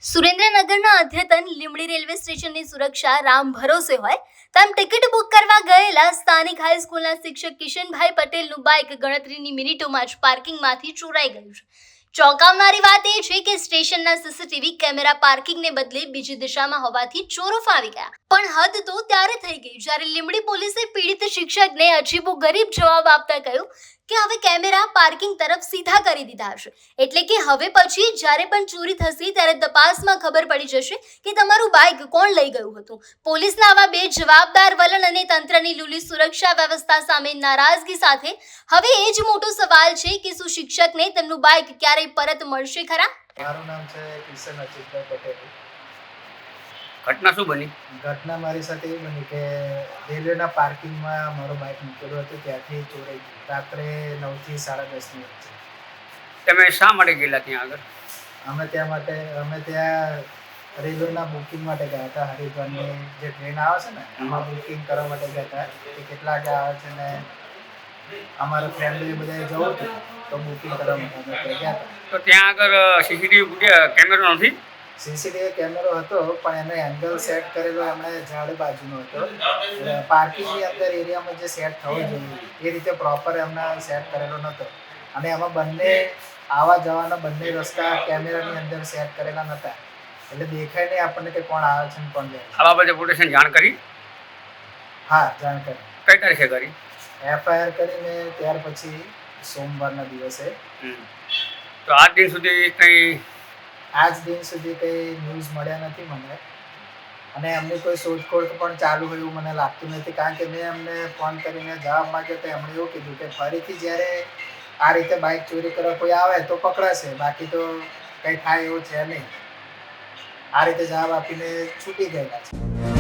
સુરેન્દ્રનગરના અદ્યતન લીંબડી રેલવે સ્ટેશનની સુરક્ષા રામ ભરોસે હોય તેમ ટિકિટ બુક કરવા ગયેલા સ્થાનિક હાઈસ્કૂલના શિક્ષક કિશનભાઈ પટેલનું બાઇક ગણતરીની મિનિટોમાં જ પાર્કિંગમાંથી ચોરાઈ ગયું છે. ચોંકાવનારી વાત એ છે કે સ્ટેશનના સીસીટીવી કેમેરા પાર્કિંગને બદલે બીજી દિશામાં હોવાથી ચોરો ફાવી ગયા. પણ હદ તો ત્યારે થઈ ગઈ જ્યારે લીંબડી પોલીસે પીડિત શિક્ષકને અજીબો ગરીબ જવાબ આપતા કહ્યું કે હવે કેમેરા પાર્કિંગ તરફ સીધા કરી દીધા છે, એટલે કે હવે પછી જ્યારે પણ ચોરી થશે ત્યારે તપાસમાં ખબર પડી જશે કે તમારું બાઇક કોણ લઈ ગયું હતું. પોલીસના આવા બે જવાબદાર વલણ અને તંત્રની લૂલી સુરક્ષા વ્યવસ્થા સામે નારાજગી સાથે હવે એ જ મોટો સવાલ છે કે શું શિક્ષકને તેમનું બાઇક ક્યારેય પરત મળશે ખરા? મારું નામ છે કિશન અજીતભાઈ પટેલ. ઘટના શું બની? ઘટના મારી સાથે એ બની કે રેલવેના પાર્કિંગમાં મારું બાઇક મૂકેલું હતું, ત્યાંથી ચોરાઈ ગયું. રાત્રે 9 થી 10:30 વચ્ચે. તમે શા માટે ગયેલા ત્યાં આગળ? અમે ત્યાં રેલવેના બુકિંગ માટે ગયા હતા. હરિદ્વારની જે ટ્રેન આવે છે ને એમાં બુકિંગ કરવા માટે ગયા હતા કે કેટલા વાગે આવે છે ને અમારા ફ્રેન્ડે બધાએ જવું હતું તો બુકિંગ કરવા માટે અમે ગયા હતા. તો ત્યાં આગળ સીસીટીવી કેમેરો નથી? સીસીટીવી કેમેરો હતો પણ એનો એંગલ સેટ કરેલો એમણે ઝાડ બાજુનો હતો. પાર્કિંગની અંદર એરિયામાં જે સેટ થવો જોઈએ એ રીતે પ્રોપર એમને સેટ કરેલો નહોતો અને એમાં બંને આવવા જવાના બંને રસ્તા કેમેરાની અંદર સેટ કરેલા નહોતા, એટલે દેખાય નહીં આપણને કે કોણ આવે છે ને કોણ જાય છે. આ બાબતે પોલીસને જાણ કરી? હા, જાણ કરી. કઈ તારીખે કરી? FIR કરીને ત્યાર પછી સોમવારના દિવસે. તો આજ દિન સુધી કંઈ ન્યૂઝ મળ્યા નથી મને, અને એમની કોઈ શોધખોળ પણ ચાલુ હોય એવું મને લાગતું નથી, કારણ કે મેં એમને ફોન કરીને જવાબ માંગ્યો તો એમણે એવું કીધું કે ફરીથી જ્યારે આ રીતે બાઇક ચોરી કરવા કોઈ આવે તો પકડાશે, બાકી તો કંઈ થાય એવું છે નહીં. આ રીતે જવાબ આપીને છૂટી ગયેલા છે.